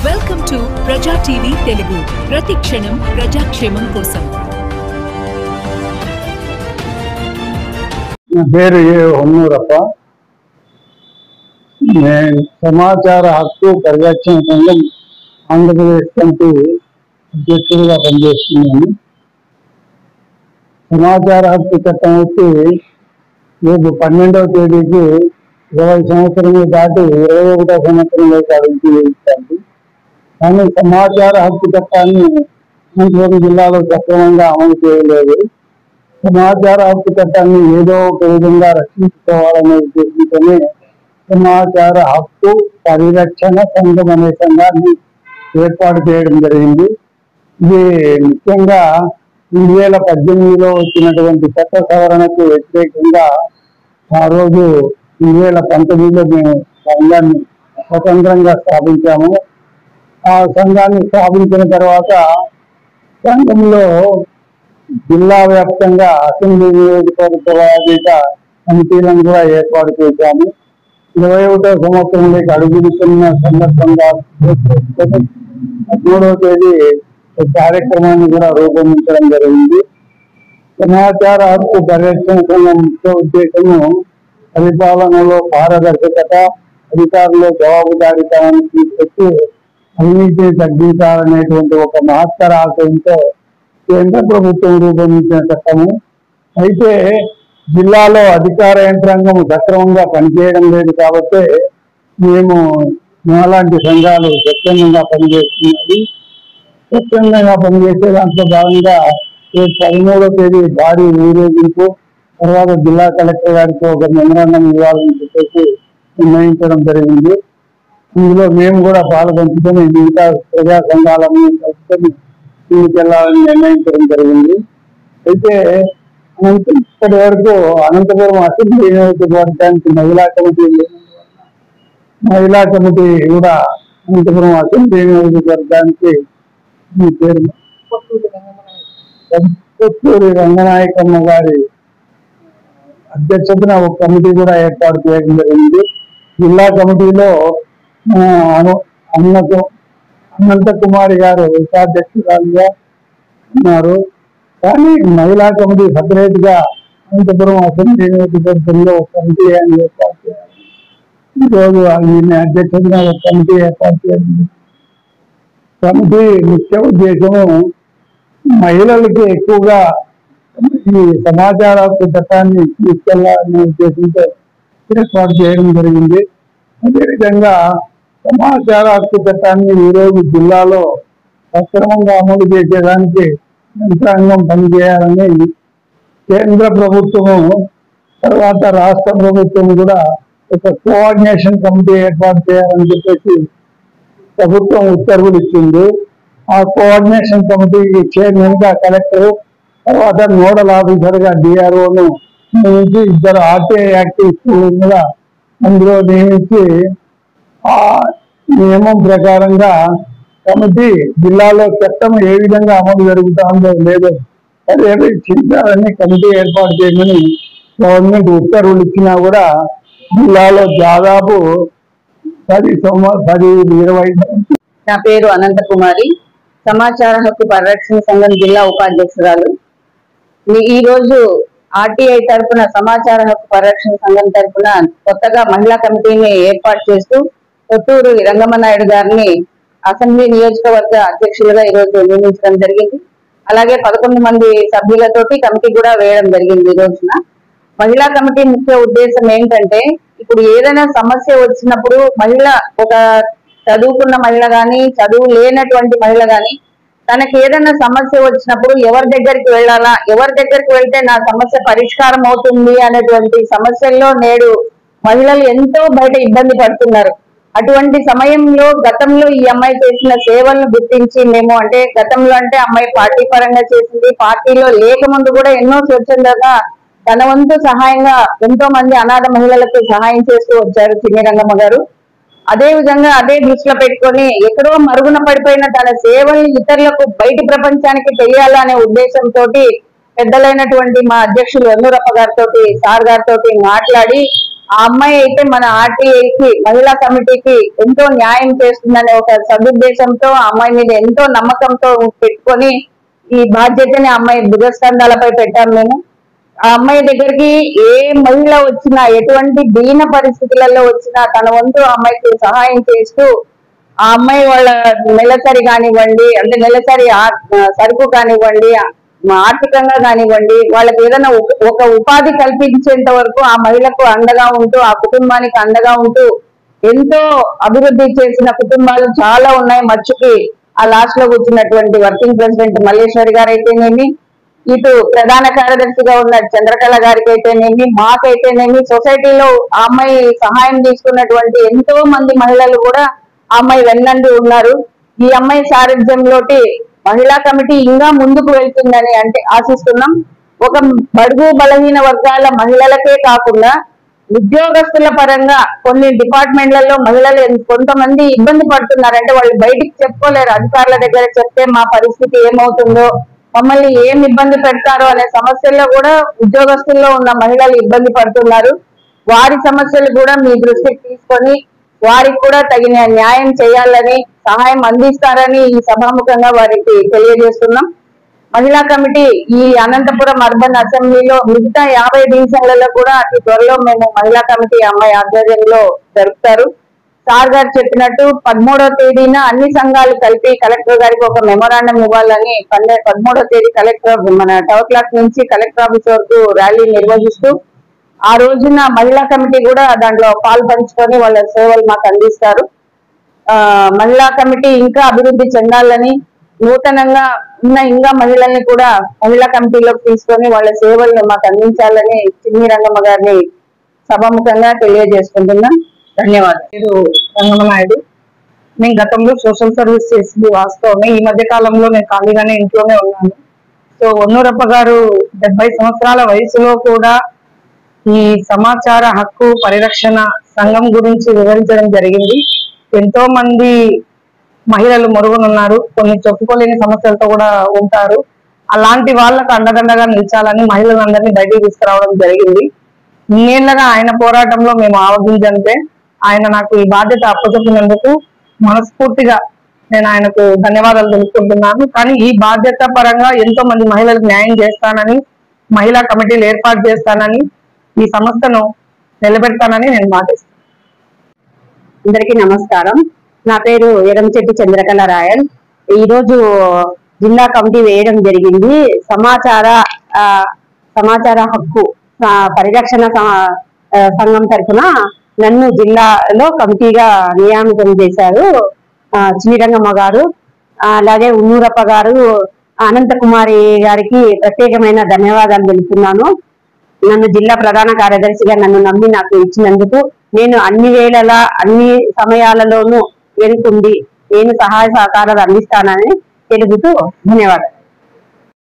Welcome to ప్రజా TV Telugu. ప్రతి క్షణం ప్రజాక్షేమం కోసం. నా పేరు హొన్నూరప్ప. నేను సమాచార హక్కు పరిరక్షణ సంఘం ఆంధ్రప్రదేశ్ కమిటీ అధ్యక్షుడిగా పనిచేస్తున్నాను. సమాచార హక్కు చట్టం వచ్చి రేపు 12వ తేదీకి 20 సంవత్సరములు దాటి 21వ సంవత్సరంలోకి అడుగుతుంది. కానీ సమాచార హక్కు చట్టాన్ని అనంతపురం జిల్లాలో సక్రమంగా అమలు చేయలేదు. సమాచార హక్కు చట్టాన్ని ఏదో ఒక విధంగా రక్షించుకోవాలనే ఉద్దేశంతోనే సమాచార హక్కు పరిరక్షణ సంఘం అనే సంఘాన్ని ఏర్పాటు చేయడం జరిగింది. ఇది ముఖ్యంగా 2018లో వచ్చినటువంటి చట్ట సవరణకు వ్యతిరేకంగా ఆ రోజు 2019లో మేము సంఘాన్ని స్వతంత్రంగా స్థాపించాము. ఆ సంఘాన్ని స్థాపించిన తర్వాత సంఘంలో జిల్లా వ్యాప్తంగా అసెంబ్లీ నియోజకవర్గ వారీత కమిటీలను కూడా ఏర్పాటు చేశాము. 21వ సంవత్సరంలోకి అడుగుతున్న సందర్భంగా 13వ తేదీ కార్యక్రమాన్ని కూడా రూపొందించడం జరిగింది. సమాచార హక్కు పరిరక్షణ సంఘం ముఖ్య ఉద్దేశము పరిపాలనలో పారదర్శకత, అధికారులు జవాబుదారీతనాన్ని తీసుకొచ్చి అవినీతిని తగ్గించాలనేటువంటి ఒక మహత్తర ఆశయంతో కేంద్ర ప్రభుత్వం రూపొందించిన చట్టము. అయితే జిల్లాలో అధికార యంత్రాంగం సక్రమంగా పనిచేయడం లేదు కాబట్టి మేము మాలాంటి సంఘాలు స్వచ్ఛందంగా పనిచేస్తున్నాయి. స్వచ్ఛందంగా పనిచేసే దాంట్లో భాగంగా 13వ తేదీ భారీ ఊరేగింపు తర్వాత జిల్లా కలెక్టర్ గారికి ఒక మెమరాండం ఇవ్వాలని చెప్పేసి నిర్ణయించడం జరిగింది. ఇందులో మేము కూడా పాల్గొంచుకొని మిగతా ప్రజా సంఘాలను కలుసుకొని ముందుకెళ్లాలని నిర్ణయించడం జరిగింది. అయితే ఇప్పటి వరకు అనంతపురం అసెంబ్లీ నియోజకవర్గానికి మహిళా కమిటీ కూడా అనంతపురం అసెంబ్లీ నియోజకవర్గానికి ఈ పేరు కొత్తూరి రంగనాయకమ్మ గారి అధ్యక్షతన ఒక కమిటీ కూడా ఏర్పాటు చేయడం జరిగింది. జిల్లా కమిటీలో అనంత కుమారి గారు ఉపాధ్యక్షురాలుగా ఉన్నారు. కానీ మహిళా కమిటీ సపరేట్ గా అనంతపురం అసెంబ్లీ నియోజకవర్గంలో ఒక కమిటీ ఏర్పాటు చేయాలి. ఈరోజు ఈయన అధ్యక్షతగా ఒక కమిటీ ఏర్పాటు చేయాలి. కమిటీ ముఖ్య ఉద్దేశము మహిళలకి ఎక్కువగా ఈ సమాచార హక్కు చట్టాన్ని తీసుకెళ్లాలనే ఉద్దేశంతో ఏర్పాటు చేయడం జరిగింది. అదేవిధంగా సమాచార హక్కు చట్టాన్ని ఈరోజు జిల్లాలో సక్రమంగా అమలు చేసేదానికి యంత్రాంగం పనిచేయాలని కేంద్ర ప్రభుత్వము తర్వాత రాష్ట్ర ప్రభుత్వం కూడా ఒక కోఆర్డినేషన్ కమిటీ ఏర్పాటు చేయాలని చెప్పేసి ప్రభుత్వం ఉత్తర్వులు ఇచ్చింది. ఆ కోఆర్డినేషన్ కమిటీకి చైర్మన్ గా కలెక్టర్, తర్వాత నోడల్ ఆఫీసర్ గా డిఆర్ఓను నియమించి 2 ఆర్టీఐ యాక్టివిస్టులను కూడా అందులో నియమించి ఆ నియమం ప్రకారంగా కమిటీ జిల్లాలో చట్టం ఏ విధంగా అమలు జరుగుతుందో లేదో పర్యవేక్షించాలని కమిటీ ఏర్పాటు చేయమని గవర్నమెంట్ ఉత్తర్వులు ఇచ్చినా కూడా జిల్లాలో దాదాపు 10-20. నా పేరు అనంత కుమారి, సమాచార హక్కు పరిరక్షణ సంఘం జిల్లా ఉపాధ్యక్షురాలు. ఈ రోజు ఆర్టీఐ తరఫున సమాచార హక్కు పరిరక్షణ సంఘం తరఫున కొత్తగా మహిళా కమిటీని ఏర్పాటు చేస్తూ కొత్తూరు రంగమనాయుడు గారిని అసెంబ్లీ నియోజకవర్గ అధ్యక్షులుగా ఈరోజు నియమించడం జరిగింది. అలాగే 11 మంది సభ్యులతోటి కమిటీ కూడా వేయడం జరిగింది. ఈ రోజున మహిళా కమిటీ ముఖ్య ఉద్దేశం ఏంటంటే, ఇప్పుడు ఏదైనా సమస్య వచ్చినప్పుడు మహిళ, ఒక చదువుకున్న మహిళ గాని, చదువు లేనటువంటి మహిళ గాని, తనకి ఏదైనా సమస్య వచ్చినప్పుడు ఎవరి దగ్గరికి వెళ్ళాలా, ఎవరి దగ్గరికి వెళ్తే నా సమస్య పరిష్కారం అవుతుంది అనేటువంటి సమస్యల్లో నేడు మహిళలు ఎంతో బయట ఇబ్బంది పడుతున్నారు. అటువంటి సమయంలో గతంలో ఈ అమ్మాయి చేసిన సేవలను గుర్తించి మేము, అంటే గతంలో అంటే అమ్మాయి పార్టీ పరంగా చేసింది, పార్టీలో లేకముందు కూడా ఎన్నో స్వచ్ఛందంగా తన వంతు సహాయంగా ఎంతో మంది అనాథ మహిళలకు సహాయం చేస్తూ వచ్చారు చిన్ని రంగమ్మ గారు. అదే విధంగా అదే దృష్టిలో పెట్టుకొని ఎక్కడో మరుగున పడిపోయిన తన సేవల్ని ఇతరులకు బయటి ప్రపంచానికి తెలియాలనే ఉద్దేశంతో పెద్దలైనటువంటి మా అధ్యక్షులు హొన్నూరప్ప గారితో, సార్ గారితో మాట్లాడి ఆ అమ్మాయి అయితే మన ఆర్టీఐకి మహిళా కమిటీకి ఎంతో న్యాయం చేస్తుందనే ఒక సదుద్దేశంతో ఆ అమ్మాయి మీద ఎంతో నమ్మకంతో పెట్టుకొని ఈ బాధ్యతని ఆ అమ్మాయి భుజస్కంధాలపై పెట్టాం మేము. ఆ అమ్మాయి దగ్గరికి ఏ మహిళ వచ్చినా, ఎటువంటి దీన పరిస్థితులలో వచ్చినా తన వంతు ఆ అమ్మాయికి సహాయం చేస్తూ ఆ అమ్మాయి వాళ్ళ నెలసరి కానివ్వండి, అంటే నెలసరి సరుకు కానివ్వండి, ఆర్థికంగా కానివ్వండి, వాళ్ళకి ఏదైనా ఒక ఉపాధి కల్పించేంత వరకు ఆ మహిళకు అండగా ఉంటూ, ఆ కుటుంబానికి అండగా ఉంటూ ఎంతో అభివృద్ధి చేసిన కుటుంబాలు చాలా ఉన్నాయి. మచ్చుకి ఆ లాస్ట్ లో కూర్చున్నటువంటి వర్కింగ్ ప్రెసిడెంట్ మల్లేశ్వరి గారు అయితేనేమి, ఇటు ప్రధాన కార్యదర్శిగా ఉన్న చంద్రకళ గారికి అయితేనేమి, మాకైతేనేమి, సొసైటీలో ఆ అమ్మాయి సహాయం తీసుకున్నటువంటి ఎంతో మంది మహిళలు కూడా ఆ అమ్మాయి వెన్నండి ఉన్నారు. ఈ అమ్మాయి సారథ్యంలోటి మహిళా కమిటీ ఇంకా ముందుకు వెళ్తుందని అంటే ఆశిస్తున్నాం. ఒక బడుగు బలహీన వర్గాల మహిళలకే కాకుండా ఉద్యోగస్తుల పరంగా కొన్ని డిపార్ట్మెంట్లలో మహిళలు కొంతమంది ఇబ్బంది పడుతున్నారంటే వాళ్ళు బయటికి చెప్పుకోలేరు. అధికారుల దగ్గర చెప్తే మా పరిస్థితి ఏమవుతుందో, మమ్మల్ని ఏం ఇబ్బంది పెడతారో అనే సమస్యల్లో కూడా ఉద్యోగస్తుల్లో ఉన్న మహిళలు ఇబ్బంది పడుతున్నారు. వారి సమస్యలు కూడా మీ దృష్టికి తీసుకొని వారికి కూడా తగిన న్యాయం చేయాలని, సహాయం అందిస్తారని ఈ సభాముఖంగా వారికి తెలియజేస్తున్నాం. మహిళా కమిటీ ఈ అనంతపురం అర్బన్ అసెంబ్లీలో మిగతా 50 డివిజన్లలో కూడా అతి త్వరలో మేము మహిళా కమిటీ అమ్మాయి ఆధ్వర్యంలో జరుపుతారు. సార్ గారు చెప్పినట్టు 13వ తేదీన అన్ని సంఘాలు కలిపి కలెక్టర్ గారికి ఒక మెమోరాండం ఇవ్వాలని 13వ తేదీ కలెక్టర్ మన టవర్ క్లాక్ నుంచి కలెక్టర్ ఆఫీస్ వరకు ర్యాలీ నిర్వహిస్తూ ఆ రోజున మహిళా కమిటీ కూడా దాంట్లో పాలు పంచుకొని వాళ్ళ సేవలు మాకు అందిస్తారు. మహిళా కమిటీ ఇంకా అభివృద్ధి చెందాలని, నూతనంగా ఉన్న ఇంకా మహిళల్ని కూడా మహిళా కమిటీలోకి తీసుకొని వాళ్ళ సేవలను మాకు అందించాలని చిన్ని రంగమ్మ గారిని సభాముఖంగా తెలియజేసుకుంటున్నాం. ధన్యవాదాలు. రంగమ్మ నాయుడు. నేను గతంలో సోషల్ సర్వీస్ చేసింది వాస్తవమే. ఈ మధ్య కాలంలో నేను ఖాళీగానే ఇంట్లోనే ఉన్నాను. సో వన్నూరప్ప గారు 70 సంవత్సరాల వయసులో కూడా ఈ సమాచార హక్కు పరిరక్షణ సంఘం గురించి వివరించడం జరిగింది. ఎంతో మంది మహిళలు మరుగునున్నారు, కొన్ని చెప్పుకోలేని సమస్యలతో కూడా ఉంటారు. అలాంటి వాళ్ళకు అండదండగా నిలిచాలని మహిళలందరినీ బయటికి తీసుకురావడం జరిగింది. ఇన్నేళ్లుగా ఆయన పోరాటంలో మేము ఆవగించంటే ఆయన నాకు ఈ బాధ్యత అప్పచెప్పినందుకు మనస్ఫూర్తిగా నేను ఆయనకు ధన్యవాదాలు తెలుపుకుంటున్నాను. కానీ ఈ బాధ్యత పరంగా ఎంతో మంది మహిళలకు న్యాయం చేస్తానని, మహిళా కమిటీలు ఏర్పాటు చేస్తానని, ఈ సంస్థను నిలబెడతానని నేను మాటిస్తాను. అందరికీ నమస్కారం. నా పేరు ఎరంచెట్టి చంద్రకళ రాయల్. ఈ రోజు జిల్లా కమిటీ వేయడం జరిగింది. సమాచార హక్కు పరిరక్షణ సంఘం తరఫున నన్ను జిల్లాలో కమిటీగా నియామకం చేశారు చిన్నిరంగమ్మ గారు, అలాగే ఉన్నూరప్ప గారు, అనంతకుమారి గారికి ప్రత్యేకమైన ధన్యవాదాలు తెలుపుతున్నాను. నన్ను జిల్లా ప్రధాన కార్యదర్శిగా నన్ను నమ్మి నాకు ఇచ్చినందుకు నేను అన్ని వేళలా అన్ని సమయాలలోనూ వెనుకుండి నేను సహాయ సహకారాలు అందిస్తానని తెలుపుతూ ధన్యవాదాలు.